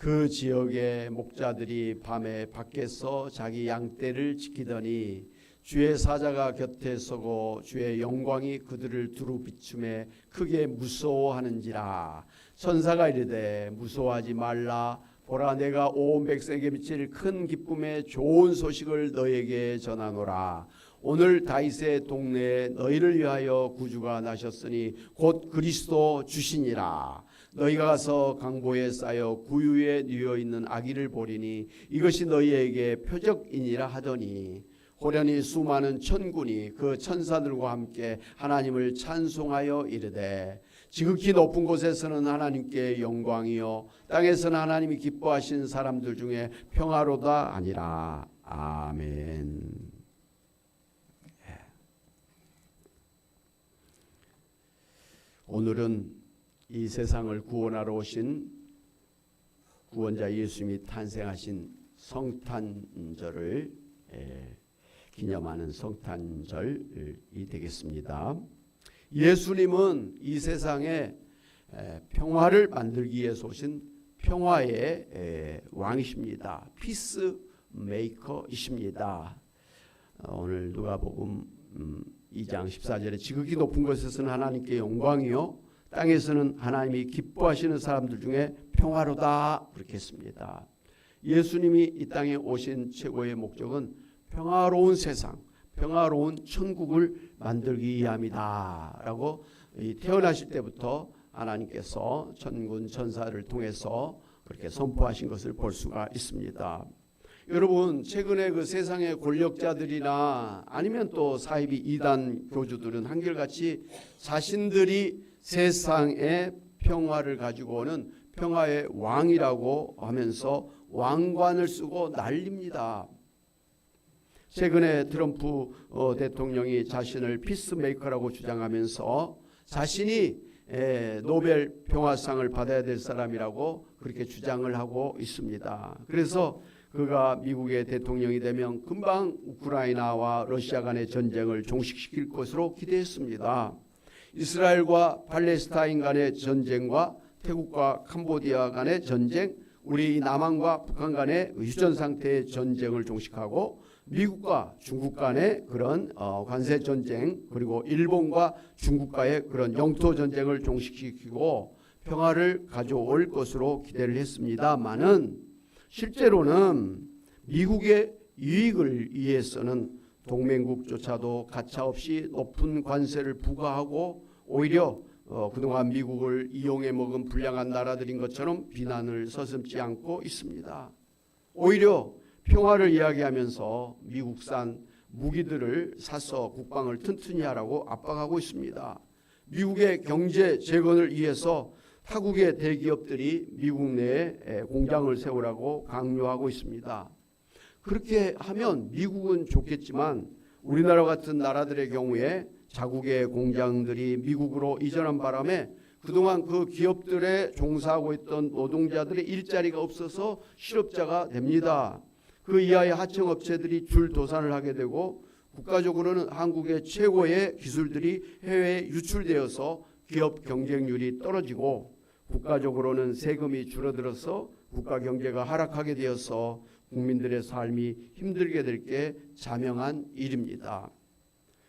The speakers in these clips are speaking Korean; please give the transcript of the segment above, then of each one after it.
그 지역의 목자들이 밤에 밖에서 자기 양떼를 지키더니 주의 사자가 곁에 서고 주의 영광이 그들을 두루 비춤에 크게 무서워하는지라. 천사가 이르되 무서워하지 말라. 보라, 내가 온 백성에게 미칠 큰 기쁨의 좋은 소식을 너에게 전하노라. 오늘 다윗의 동네에 너희를 위하여 구주가 나셨으니 곧 그리스도 주시니라. 너희가 가서 강보에 쌓여 구유에 뉘어 있는 아기를 보리니 이것이 너희에게 표적이니라 하더니 호련히 수많은 천군이 그 천사들과 함께 하나님을 찬송하여 이르되 지극히 높은 곳에서는 하나님께 영광이요 땅에서는 하나님이 기뻐하신 사람들 중에 평화로다 아니라. 아멘. 오늘은 이 세상을 구원하러 오신 구원자 예수님이 탄생하신 성탄절을 기념하는 성탄절이 되겠습니다. 예수님은 이 세상에 평화를 만들기 위해서 오신 평화의 왕이십니다. 피스 메이커이십니다. 오늘 누가복음 2장 14절에 지극히 높은 곳에서는 하나님께 영광이요 땅에서는 하나님이 기뻐하시는 사람들 중에 평화로다 그렇게 했습니다. 예수님이 이 땅에 오신 최고의 목적은 평화로운 세상, 평화로운 천국을 만들기 위함이다 라고 태어나실 때부터 하나님께서 천군 천사를 통해서 그렇게 선포하신 것을 볼 수가 있습니다. 여러분, 최근에 그 세상의 권력자들이나 아니면 또 사이비 이단 교주들은 한결같이 자신들이 세상의 평화를 가지고 오는 평화의 왕이라고 하면서 왕관을 쓰고 난립니다. 최근에 트럼프 대통령이 자신을 피스메이커라고 주장하면서 자신이 노벨 평화상을 받아야 될 사람이라고 그렇게 주장을 하고 있습니다. 그래서 그가 미국의 대통령이 되면 금방 우크라이나와 러시아 간의 전쟁을 종식시킬 것으로 기대했습니다. 이스라엘과 팔레스타인 간의 전쟁과 태국과 캄보디아 간의 전쟁, 우리 남한과 북한 간의 휴전 상태의 전쟁을 종식하고 미국과 중국 간의 그런 관세 전쟁, 그리고 일본과 중국과의 그런 영토 전쟁을 종식시키고 평화를 가져올 것으로 기대를 했습니다만은 실제로는 미국의 이익을 위해서는 동맹국조차도 가차없이 높은 관세를 부과하고 오히려 그동안 미국을 이용해 먹은 불량한 나라들인 것처럼 비난을 서슴지 않고 있습니다. 오히려 평화를 이야기하면서 미국산 무기들을 사서 국방을 튼튼히 하라고 압박하고 있습니다. 미국의 경제 재건을 위해서 타국의 대기업들이 미국 내에 공장을 세우라고 강요하고 있습니다. 그렇게 하면 미국은 좋겠지만 우리나라 같은 나라들의 경우에 자국의 공장들이 미국으로 이전한 바람에 그동안 그 기업들에 종사하고 있던 노동자들의 일자리가 없어서 실업자가 됩니다. 그 이하의 하청업체들이 줄도산을 하게 되고 국가적으로는 한국의 최고의 기술들이 해외에 유출되어서 기업 경쟁률이 떨어지고 국가적으로는 세금이 줄어들어서 국가 경제가 하락하게 되어서 국민들의 삶이 힘들게 될 게 자명한 일입니다.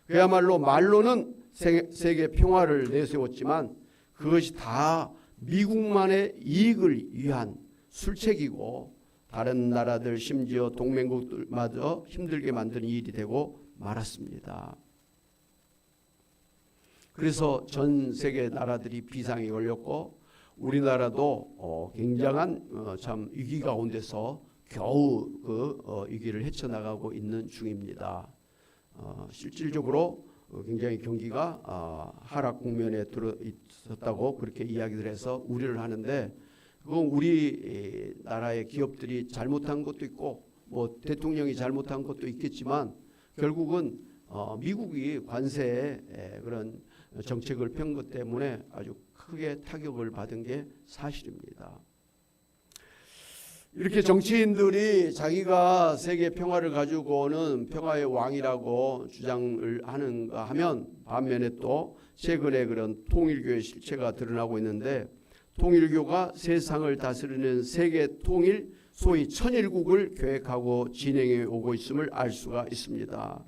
그야말로 말로는 세계 평화를 내세웠지만 그것이 다 미국만의 이익을 위한 술책이고 다른 나라들 심지어 동맹국들마저 힘들게 만드는 일이 되고 말았습니다. 그래서 전 세계 나라들이 비상이 걸렸고 우리나라도 굉장한 참 위기 가운데서 겨우 그 위기를 헤쳐나가고 있는 중입니다. 실질적으로 굉장히 경기가 하락 국면에 들어 있었다고 그렇게 이야기를 해서 우려를 하는데 그건 우리 나라의 기업들이 잘못한 것도 있고 뭐 대통령이 잘못한 것도 있겠지만 결국은 미국이 관세에 그런 정책을 펴은 것 때문에 아주 크게 타격을 받은 게 사실입니다. 이렇게 정치인들이 자기가 세계 평화를 가지고 오는 평화의 왕이라고 주장을 하는가 하면 반면에 또 최근에 그런 통일교의 실체가 드러나고 있는데 통일교가 세상을 다스리는 세계 통일 소위 천일국을 계획하고 진행해 오고 있음을 알 수가 있습니다.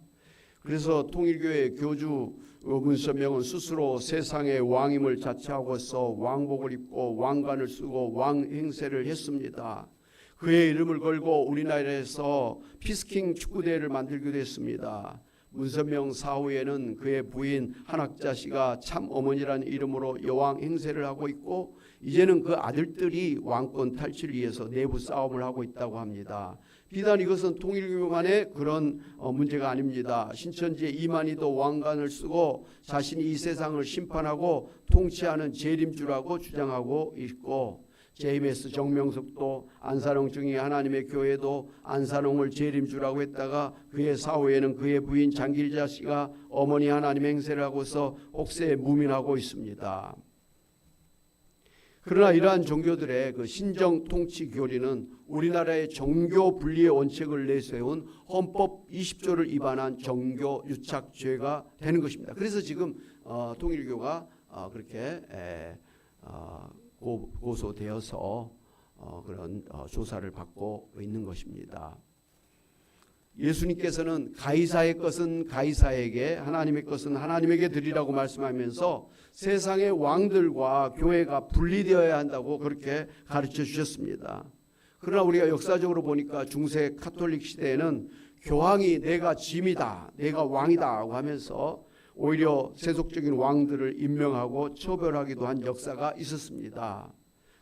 그래서 통일교의 교주 문선명은 스스로 세상의 왕임을 자처하고서 왕복을 입고 왕관을 쓰고 왕 행세를 했습니다. 그의 이름을 걸고 우리나라에서 피스킹 축구대회를 만들기도 했습니다. 문선명 사후에는 그의 부인 한학자 씨가 참 어머니라는 이름으로 여왕 행세를 하고 있고, 이제는 그 아들들이 왕권 탈취를 위해서 내부 싸움을 하고 있다고 합니다. 비단 이것은 통일교만의 그런 문제가 아닙니다. 신천지에 이만희도 왕관을 쓰고 자신이 이 세상을 심판하고 통치하는 재림주라고 주장하고 있고, JMS 정명석도 안산홍 증인 하나님의 교회도 안산홍을 재림주라고 했다가 그의 사후에는 그의 부인 장길자 씨가 어머니 하나님 행세를 하고서 옥새에 무민하고 있습니다. 그러나 이러한 종교들의 그 신정 통치 교리는 우리나라의 종교 분리의 원칙을 내세운 헌법 20조를 위반한 종교 유착죄가 되는 것입니다. 그래서 지금 통일교가 그렇게 고소되어서 그런 조사를 받고 있는 것입니다. 예수님께서는 가이사의 것은 가이사에게, 하나님의 것은 하나님에게 드리라고 말씀하면서 세상의 왕들과 교회가 분리되어야 한다고 그렇게 가르쳐 주셨습니다. 그러나 우리가 역사적으로 보니까 중세 카톨릭 시대에는 교황이 내가 짐이다, 내가 왕이다 하면서 오히려 세속적인 왕들을 임명하고 처벌하기도 한 역사가 있었습니다.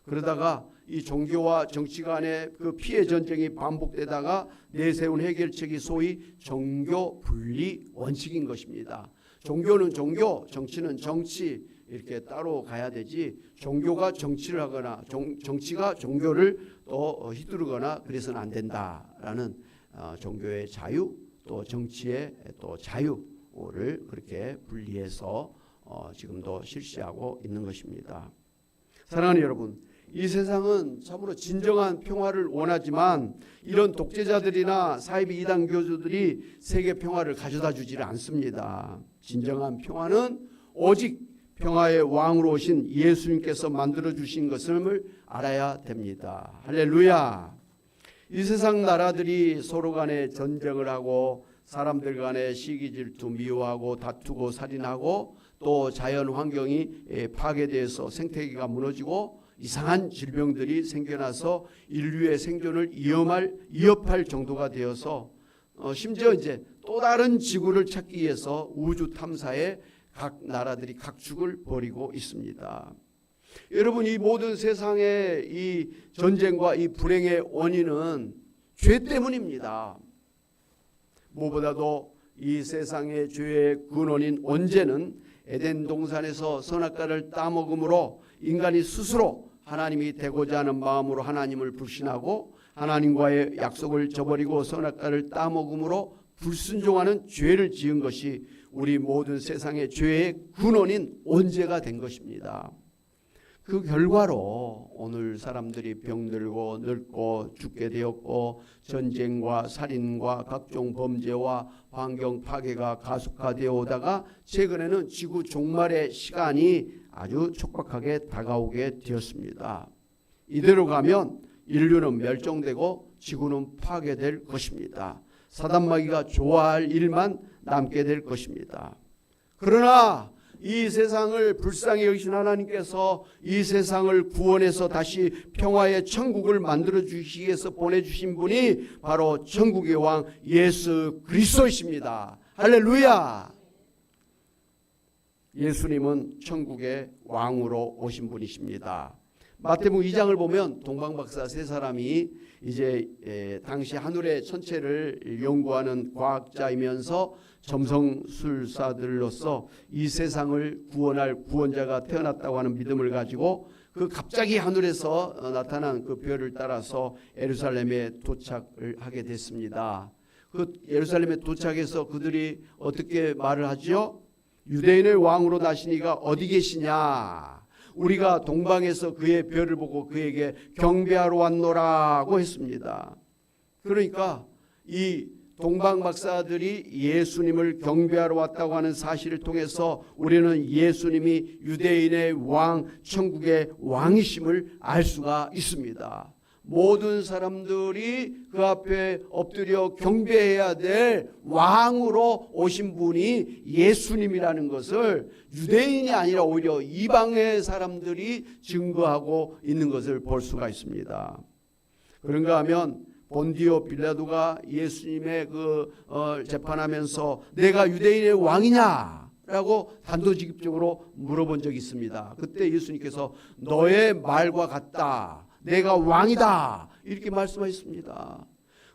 그러다가 이 종교와 정치 간의 그 피해 전쟁이 반복되다가 내세운 해결책이 소위 종교 분리 원칙인 것입니다. 종교는 종교, 정치는 정치, 이렇게 따로 가야 되지 종교가 정치를 하거나 정치가 종교를 또 휘두르거나 그래서는 안 된다라는 종교의 자유, 또 정치의 또 자유를 그렇게 분리해서 지금도 실시하고 있는 것입니다. 사랑하는 여러분, 이 세상은 참으로 진정한 평화를 원하지만 이런 독재자들이나 사이비 이단 교주들이 세계 평화를 가져다 주지를 않습니다. 진정한 평화는 오직 평화의 왕으로 오신 예수님께서 만들어 주신 것을 알아야 됩니다. 할렐루야. 이 세상 나라들이 서로 간에 전쟁을 하고 사람들 간에 시기 질투 미워하고 다투고 살인하고 또 자연 환경이 파괴돼서 생태계가 무너지고 이상한 질병들이 생겨나서 인류의 생존을 위협할 정도가 되어서 심지어 이제 또 다른 지구를 찾기 위해서 우주 탐사에 각 나라들이 각축을 벌이고 있습니다. 여러분, 이 모든 세상의 이 전쟁과 이 불행의 원인은 죄 때문입니다. 무엇보다도 이 세상의 죄의 근원인 원죄는 에덴 동산에서 선악과를 따먹음으로 인간이 스스로 하나님이 되고자 하는 마음으로 하나님을 불신하고 하나님과의 약속을 저버리고 선악과를 따먹음으로 불순종하는 죄를 지은 것이 우리 모든 세상의 죄의 근원인 원죄가 된 것입니다. 그 결과로 오늘 사람들이 병들고 늙고 죽게 되었고 전쟁과 살인과 각종 범죄와 환경 파괴가 가속화되어 오다가 최근에는 지구 종말의 시간이 아주 촉박하게 다가오게 되었습니다. 이대로 가면 인류는 멸종되고 지구는 파괴될 것입니다. 사단마귀가 좋아할 일만 남게 될 것입니다. 그러나 이 세상을 불쌍히 여기신 하나님께서 이 세상을 구원해서 다시 평화의 천국을 만들어 주시기 위해서 보내주신 분이 바로 천국의 왕 예수 그리스도이십니다. 할렐루야. 예수님은 천국의 왕으로 오신 분이십니다. 마태복음 2장을 보면 동방박사 세 사람이 이제 당시 하늘의 천체를 연구하는 과학자이면서 점성술사들로서 이 세상을 구원할 구원자가 태어났다고 하는 믿음을 가지고 그 갑자기 하늘에서 나타난 그 별을 따라서 예루살렘에 도착을 하게 됐습니다. 그 예루살렘에 도착해서 그들이 어떻게 말을 하죠? 유대인의 왕으로 나신 이가 어디 계시냐? 우리가 동방에서 그의 별을 보고 그에게 경배하러 왔노라고 했습니다. 그러니까 이 동방 박사들이 예수님을 경배하러 왔다고 하는 사실을 통해서 우리는 예수님이 유대인의 왕, 천국의 왕이심을 알 수가 있습니다. 모든 사람들이 그 앞에 엎드려 경배해야 될 왕으로 오신 분이 예수님이라는 것을 유대인이 아니라 오히려 이방의 사람들이 증거하고 있는 것을 볼 수가 있습니다. 그런가 하면 본디오 빌라도가 예수님의 재판하면서 내가 유대인의 왕이냐? 라고 단도직입적으로 물어본 적이 있습니다. 그때 예수님께서 너의 말과 같다. 내가 왕이다. 이렇게 말씀하셨습니다.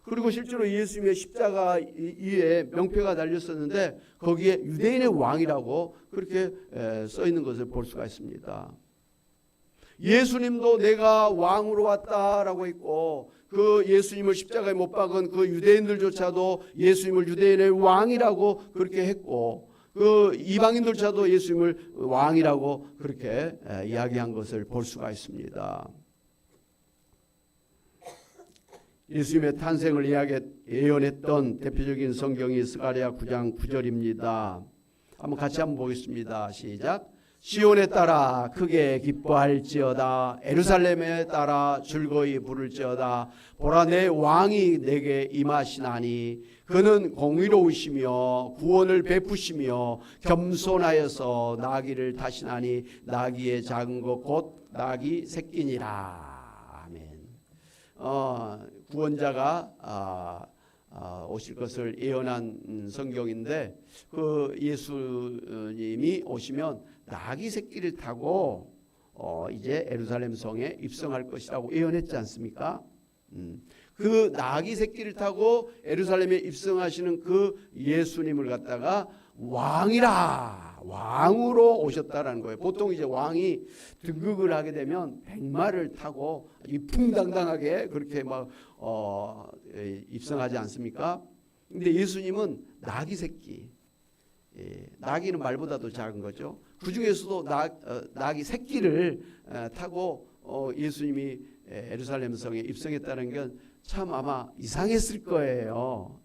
그리고 실제로 예수님의 십자가 위에 명패가 달렸었는데 거기에 유대인의 왕이라고 그렇게 써 있는 것을 볼 수가 있습니다. 예수님도 내가 왕으로 왔다라고 했고 그 예수님을 십자가에 못 박은 그 유대인들조차도 예수님을 유대인의 왕이라고 그렇게 했고 그 이방인들조차도 예수님을 왕이라고 그렇게 이야기한 것을 볼 수가 있습니다. 예수님의 탄생을 예언했던 대표적인 성경이 스가랴 9장 9절입니다. 같이 한번 보겠습니다. 시작. 시온에 따라 크게 기뻐할지어다. 예루살렘에 따라 즐거이 부를지어다. 보라 내 왕이 내게 임하시나니 그는 공의로우시며 구원을 베푸시며 겸손하여서 나귀를 타시나니 나귀의 작은 것 곧 나귀 새끼니라. 아멘. 구원자가 오실 것을 예언한 성경인데 그 예수님이 오시면 나귀 새끼를 타고 이제 예루살렘 성에 입성할 것이라고 예언했지 않습니까? 그 나귀 새끼를 타고 예루살렘에 입성하시는 그 예수님을 갖다가 왕으로 오셨다라는 거예요. 보통 이제 왕이 등극을 하게 되면 백마를 타고 이풍당당하게 그렇게 막 입성하지 않습니까? 근데 예수님은 나귀 새끼, 나귀는 말보다도 작은 거죠. 그 중에서도 나귀 새끼를 타고 예수님이 예루살렘 성에 입성했다는 건 참 아마 이상했을 거예요.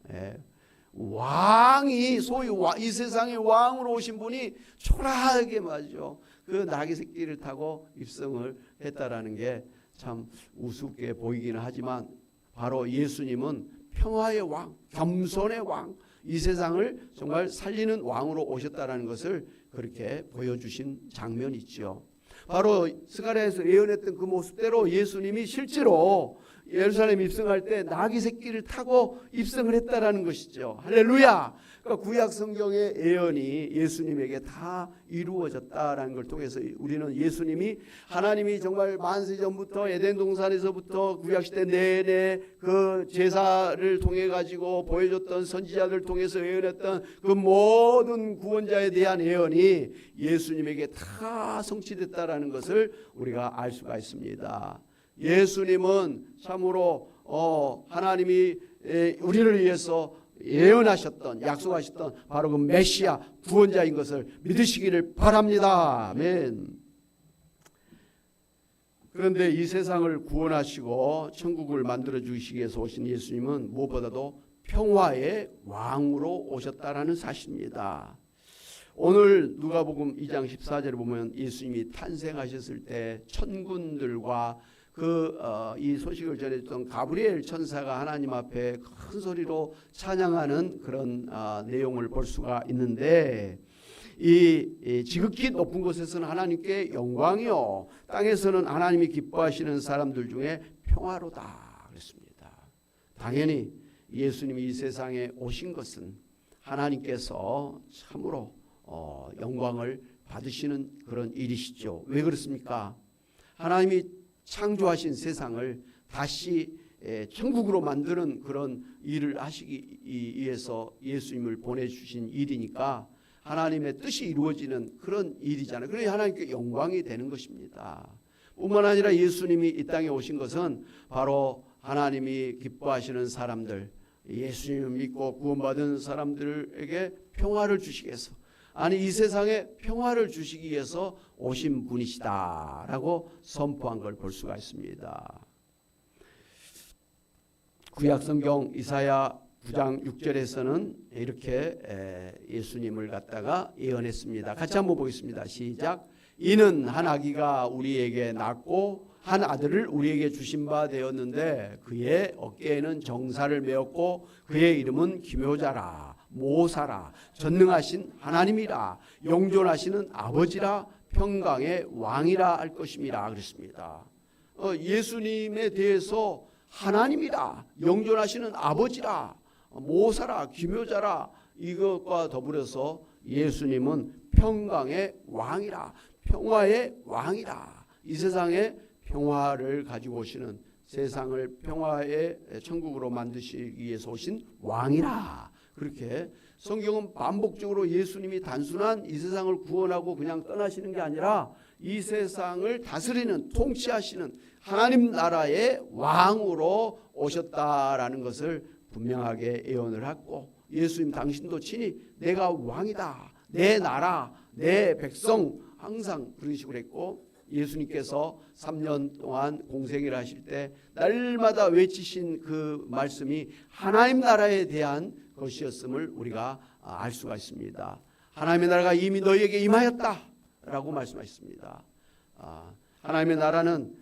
왕이 소위 이 세상의 왕으로 오신 분이 초라하게 말이죠. 그 나귀 새끼를 타고 입성을 했다라는 게 참 우습게 보이기는 하지만 바로 예수님은 평화의 왕, 겸손의 왕, 이 세상을 정말 살리는 왕으로 오셨다라는 것을 그렇게 보여주신 장면이 있죠. 바로 스가랴에서 예언했던 그 모습대로 예수님이 실제로 예루살렘 입성할 때 나귀 새끼를 타고 입성을 했다라는 것이죠. 할렐루야. 그러니까 구약 성경의 예언이 예수님에게 다 이루어졌다라는 걸 통해서 우리는 예수님이 하나님이 정말 만세 전부터 에덴 동산에서부터 구약 시대 내내 그 제사를 통해 가지고 보여줬던 선지자들 통해서 예언했던 그 모든 구원자에 대한 예언이 예수님에게 다 성취됐다라는 것을 우리가 알 수가 있습니다. 예수님은 참으로 하나님이 우리를 위해서 예언하셨던 약속하셨던 바로 그 메시아 구원자인 것을 믿으시기를 바랍니다. 아멘. 그런데 이 세상을 구원하시고 천국을 만들어 주시기 위해서 오신 예수님은 무엇보다도 평화의 왕으로 오셨다라는 사실입니다. 오늘 누가복음 2장 14절에 보면 예수님이 탄생하셨을 때 천군들과 이 소식을 전해줬던 가브리엘 천사가 하나님 앞에 큰 소리로 찬양하는 그런 내용을 볼 수가 있는데 이 지극히 높은 곳에서는 하나님께 영광이요 땅에서는 하나님이 기뻐하시는 사람들 중에 평화로다 그랬습니다. 당연히 예수님이 이 세상에 오신 것은 하나님께서 참으로 영광을 받으시는 그런 일이시죠. 왜 그렇습니까? 하나님이 창조하신 세상을 다시 천국으로 만드는 그런 일을 하시기 위해서 예수님을 보내주신 일이니까 하나님의 뜻이 이루어지는 그런 일이잖아요. 그래야 하나님께 영광이 되는 것입니다. 뿐만 아니라 예수님이 이 땅에 오신 것은 바로 하나님이 기뻐하시는 사람들, 예수님을 믿고 구원받은 사람들에게 평화를 주시기 위해서 아니 이 세상에 평화를 주시기 위해서 오신 분이시다라고 선포한 걸 볼 수가 있습니다. 구약 성경 이사야 9장 6절에서는 이렇게 예수님을 갖다가 예언했습니다. 같이 한번 보겠습니다. 시작. 이는 한 아기가 우리에게 낳고 한 아들을 우리에게 주신 바 되었는데 그의 어깨에는 정사를 메었고 그의 이름은 기묘자라 모사라 전능하신 하나님이라 영존하시는 아버지라 평강의 왕이라 할 것임이라 그랬습니다. 예수님에 대해서 하나님이라 영존하시는 아버지라 모사라 기묘자라 이것과 더불어서 예수님은 평강의 왕이라 평화의 왕이라 이 세상에 평화를 가지고 오시는 세상을 평화의 천국으로 만드시기 위해서 오신 왕이라 그렇게 성경은 반복적으로 예수님이 단순한 이 세상을 구원하고 그냥 떠나시는 게 아니라 이 세상을 다스리는 통치하시는 하나님 나라의 왕으로 오셨다라는 것을 분명하게 예언을 하고 예수님 당신도 친히 내가 왕이다 내 나라 내 백성 항상 그런 식으로 했고 예수님께서 3년 동안 공생애를 하실 때 날마다 외치신 그 말씀이 하나님 나라에 대한 것이었음을 우리가 알 수가 있습니다. 하나님의 나라가 이미 너희에게 임하였다 라고 말씀하셨습니다. 하나님의 나라는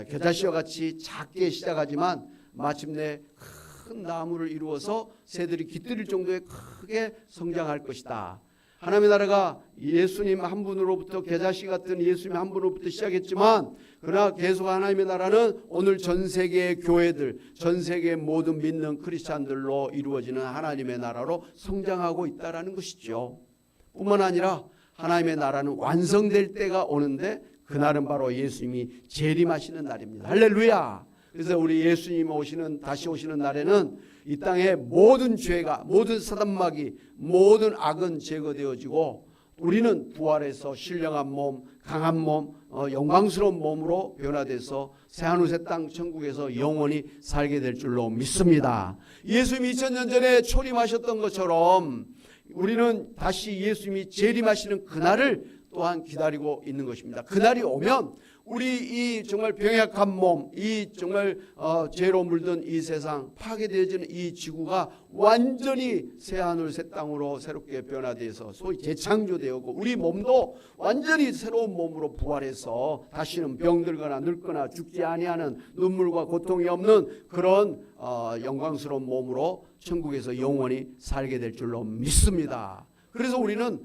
겨자씨와 같이 작게 시작하지만 마침내 큰 나무를 이루어서 새들이 깃들일 정도의 크게 성장할 것이다. 하나님의 나라가 예수님 한 분으로부터 겨자씨 같은 예수님 한 분으로부터 시작했지만 그러나 계속 하나님의 나라는 오늘 전 세계의 교회들 전 세계의 모든 믿는 크리스찬들로 이루어지는 하나님의 나라로 성장하고 있다는 것이죠. 뿐만 아니라 하나님의 나라는 완성될 때가 오는데 그날은 바로 예수님이 재림하시는 날입니다. 할렐루야. 그래서 우리 예수님 다시 오시는 날에는 이 땅의 모든 죄가 모든 사단마귀 모든 악은 제거되어지고 우리는 부활해서 신령한 몸 강한 몸 영광스러운 몸으로 변화돼서 새하늘 새 땅 천국에서 영원히 살게 될 줄로 믿습니다. 예수님이 2000년 전에 초림하셨던 것처럼 우리는 다시 예수님이 재림하시는 그날을 또한 기다리고 있는 것입니다. 그날이 오면 우리 이 정말 병약한 몸, 이 정말 죄로 물든 이 세상, 파괴되어지는 이 지구가 완전히 새하늘 새 땅으로 새롭게 변화돼서 소위 재창조되었고 우리 몸도 완전히 새로운 몸으로 부활해서 다시는 병들거나 늙거나 죽지 아니하는 눈물과 고통이 없는 그런 영광스러운 몸으로 천국에서 영원히 살게 될 줄로 믿습니다. 그래서 우리는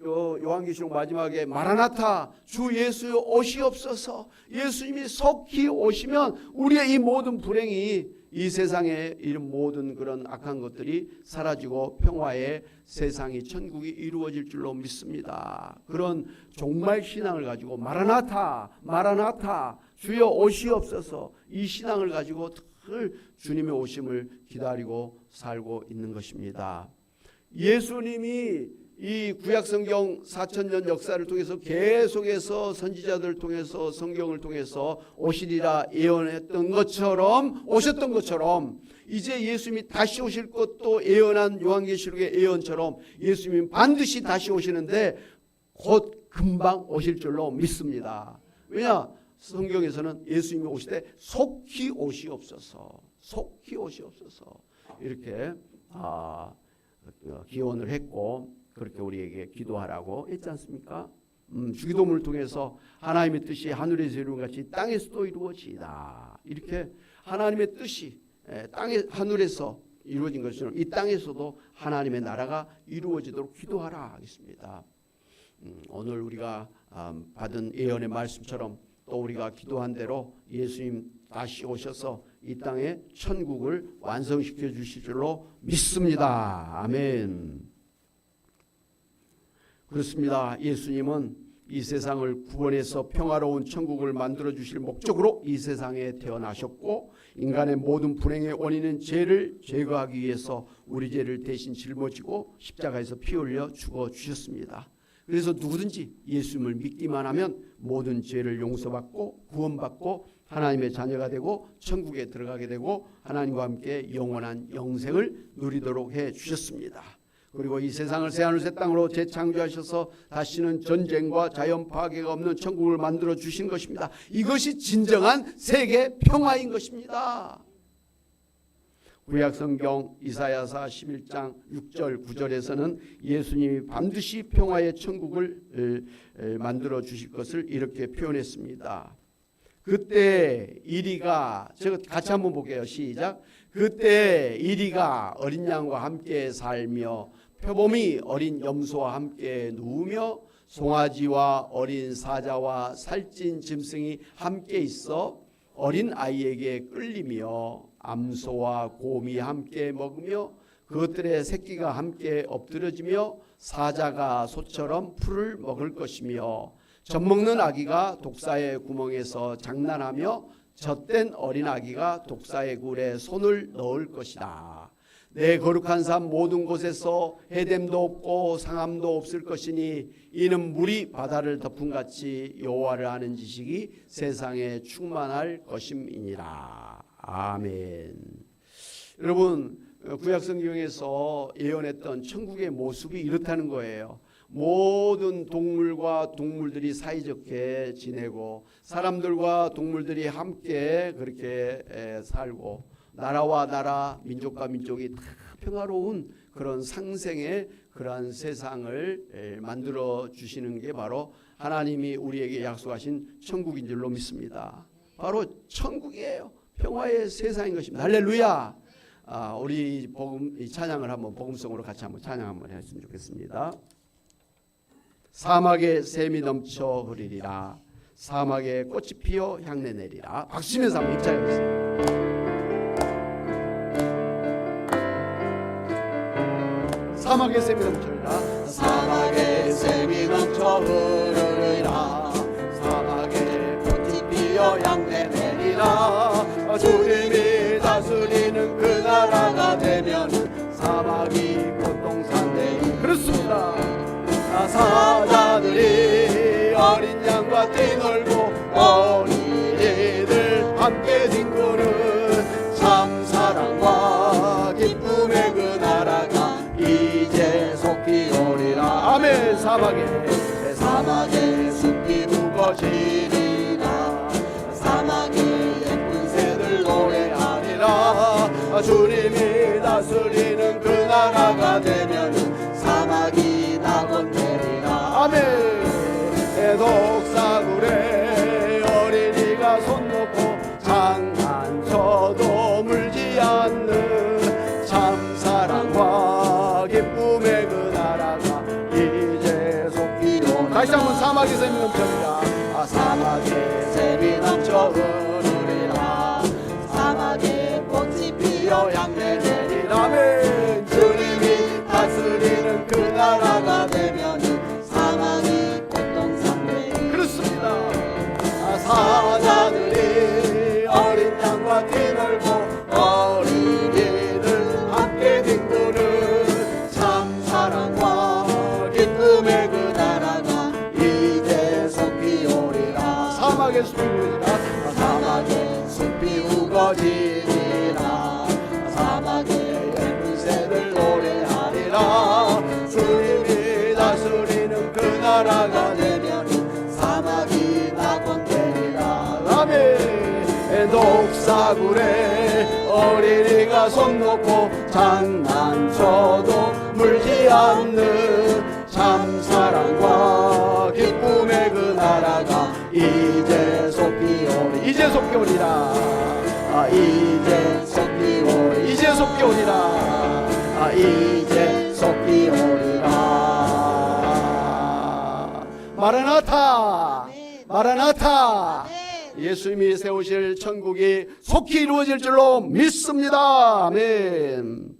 요한계시록 마지막에 마라나타 주 예수여 오시옵소서 예수님이 속히 오시면 우리의 이 모든 불행이 이 세상에 이런 모든 그런 악한 것들이 사라지고 평화의 세상이 천국이 이루어질 줄로 믿습니다. 그런 종말 신앙을 가지고 마라나타 마라나타 주여 오시옵소서 이 신앙을 가지고 늘 주님의 오심을 기다리고 살고 있는 것입니다. 예수님이 이 구약성경 4000년 역사를 통해서 계속해서 선지자들을 통해서 성경을 통해서 오시리라 예언했던 것처럼 오셨던 것처럼 이제 예수님이 다시 오실 것도 예언한 요한계시록의 예언처럼 예수님이 반드시 다시 오시는데 곧 금방 오실 줄로 믿습니다. 왜냐? 성경에서는 예수님이 오실 때 속히 오시옵소서 속히 오시옵소서 이렇게 기원을 했고 그렇게 우리에게 기도하라고 했지 않습니까? 주기도문을 통해서 하나님의 뜻이 하늘에서 이루어진 같이 땅에서도 이루어지이다. 이렇게 하나님의 뜻이 땅에 하늘에서 이루어진 것처럼 이 땅에서도 하나님의 나라가 이루어지도록 기도하라 하겠습니다. 오늘 우리가 받은 예언의 말씀처럼 또 우리가 기도한 대로 예수님 다시 오셔서 이 땅에 천국을 완성시켜 주실 줄로 믿습니다. 아멘. 그렇습니다. 예수님은 이 세상을 구원해서 평화로운 천국을 만들어 주실 목적으로 이 세상에 태어나셨고 인간의 모든 불행의 원인은 죄를 제거하기 위해서 우리 죄를 대신 짊어지고 십자가에서 피 흘려 죽어 주셨습니다. 그래서 누구든지 예수님을 믿기만 하면 모든 죄를 용서받고 구원받고 하나님의 자녀가 되고 천국에 들어가게 되고 하나님과 함께 영원한 영생을 누리도록 해 주셨습니다. 그리고 이 세상을 새하늘 새 땅으로 재창조하셔서 다시는 전쟁과 자연 파괴가 없는 천국을 만들어 주신 것입니다. 이것이 진정한 세계 평화인 것입니다. 구약성경 이사야서 11장 6절 9절에서는 예수님이 반드시 평화의 천국을 만들어 주실 것을 이렇게 표현했습니다. 그때 이리가, 제가 같이 한번 볼게요. 시작. 그때 이리가 어린 양과 함께 살며 표범이 어린 염소와 함께 누우며 송아지와 어린 사자와 살찐 짐승이 함께 있어 어린 아이에게 끌리며 암소와 곰이 함께 먹으며 그것들의 새끼가 함께 엎드러지며 사자가 소처럼 풀을 먹을 것이며 젖먹는 아기가 독사의 구멍에서 장난하며 젖된 어린 아기가 독사의 굴에 손을 넣을 것이다. 내 거룩한 삶 모든 곳에서 해됨도 없고 상함도 없을 것이니 이는 물이 바다를 덮음같이 여호와를 아는 지식이 세상에 충만할 것임이니라. 아멘. 여러분, 구약성경에서 예언했던 천국의 모습이 이렇다는 거예요. 모든 동물과 동물들이 사이좋게 지내고 사람들과 동물들이 함께 그렇게 살고 나라와 나라, 민족과 민족이 다 평화로운 그런 상생의 그러한 세상을 만들어 주시는 게 바로 하나님이 우리에게 약속하신 천국인 줄로 믿습니다. 바로 천국이에요. 평화의 세상인 것입니다. 할렐루야. 우리 복음, 이 찬양을 한번 복음성으로 같이 한번 찬양 한번 했으면 좋겠습니다. 사막에 샘이 넘쳐 흐리리라. 사막에 꽃이 피어 향내 내리라. 박수면서 한번 입장해보세요. 사막에 샘이 넘쳐흐르리라. 사막에 샘이 넘쳐 흐르리라. 사막에 꽃이 피어 향내 내리라. 주님이 다스리는 그 나라가 되면 사막이 꽃동산 되리. 그렇습니다. 사자들이 어린 양과 뛰놀고 어린이들 함께 뒹구는 참 사랑과 기쁨의 그 나라가 이제 속히 오리라. 아멘. 사막에 숲이 우거지리라. 사막에 예쁜 새들 노래하리라. 주님이 다스리는 그 나라가 되면 사막이 낙원되리라. 아멘. 독사굴에 어린이가 손 놓고 장난쳐도 물지 않는 참 사랑과 기쁨의 그 나라가 이제 속히 오리라. 다시 한번 사막에 샘이 넘쳐흐리라. 사막에 샘이 넘쳐 흐르리라. 사막에 꽃이 피어 향내 내리라. 아멘. 주님이 다스리는 그 나라가 되면 사막이 꽃동산 되리. 그렇습니다. 사자들이 어린 양과 뛰놀고 어린이들 함께 뒹구는 참 사랑과 기쁨의 그 나라가 이제 속히 오리라. 사막의 숲이 우거지리라. 사막의 숲이 우거지리라. 사막에 예쁜 새들 노래하리라. 주님이 다스리는 그 나라가 되면 사막이 낙원되리라. 아멘. 독사굴에 어린이가 손 놓고 장난쳐도 물지 않는 참 사랑과 기쁨의 그 나라가 이제 속히 오리. 이제 속히 오리라. 이제 속히 오리. 이제 속히 오리라. 이제 속히 오리라. 마라나타. 마라나타. 예수님이 세우실 천국이 속히 이루어질 줄로 믿습니다. 아멘.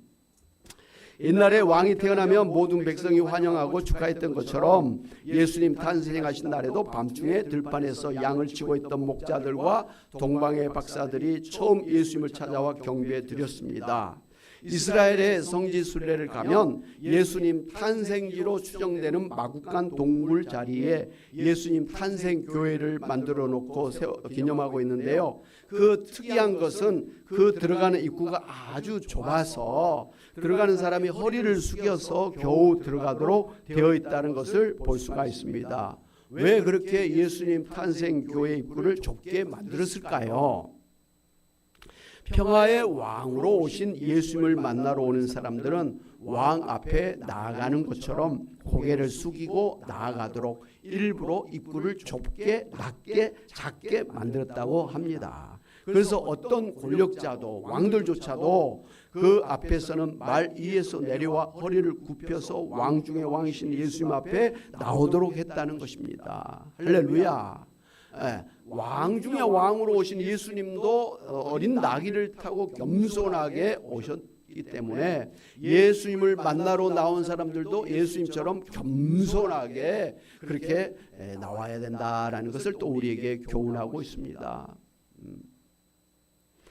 옛날에 왕이 태어나면 모든 백성이 환영하고 축하했던 것처럼 예수님 탄생하신 날에도 밤중에 들판에서 양을 치고 있던 목자들과 동방의 박사들이 처음 예수님을 찾아와 경배해 드렸습니다. 이스라엘의 성지 순례를 가면 예수님 탄생지로 추정되는 마국간 동굴 자리에 예수님 탄생 교회를 만들어 놓고 기념하고 있는데요. 그 특이한 것은 그 들어가는 입구가 아주 좁아서 들어가는 사람이 허리를 숙여서 겨우 들어가도록 되어 있다는 것을 볼 수가 있습니다. 왜 그렇게 예수님 탄생 교회 입구를 좁게 만들었을까요? 평화의 왕으로 오신 예수님을 만나러 오는 사람들은 왕 앞에 나아가는 것처럼 고개를 숙이고 나아가도록 일부러 입구를 좁게, 낮게, 작게 만들었다고 합니다. 그래서 어떤 권력자도 왕들조차도 그 앞에서는 말 위에서 내려와 허리를 굽혀서 왕 중의 왕이신 예수님 앞에 나오도록 했다는 것입니다. 할렐루야. 왕 중의 왕으로 오신 예수님도 어린 나귀를 타고 겸손하게 오셨기 때문에 예수님을 만나러 나온 사람들도 예수님처럼 겸손하게 그렇게 나와야 된다라는 것을 또 우리에게 교훈하고 있습니다.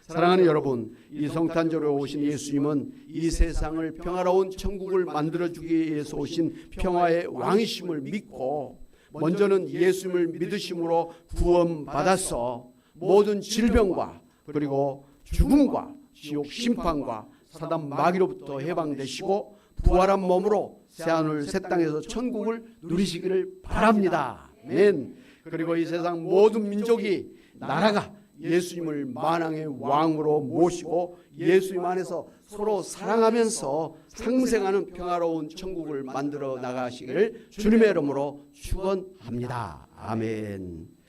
사랑하는 여러분, 이 성탄절에 오신 예수님은 이 세상을 평화로운 천국을 만들어주기 위해서 오신 평화의 왕이심을 믿고 먼저는 예수님을 믿으심으로 구원받아서 모든 질병과 그리고 죽음과 지옥 심판과 사단 마귀로부터 해방되시고 부활한 몸으로 새하늘 새 땅에서 천국을 누리시기를 바랍니다. 아멘. 그리고 이 세상 모든 민족이 나라가 예수님을 만왕의 왕으로 모시고 예수님 안에서 서로 사랑하면서 상생하는 평화로운 천국을 만들어 나가시기를 주님의 이름으로 축원합니다. 아멘.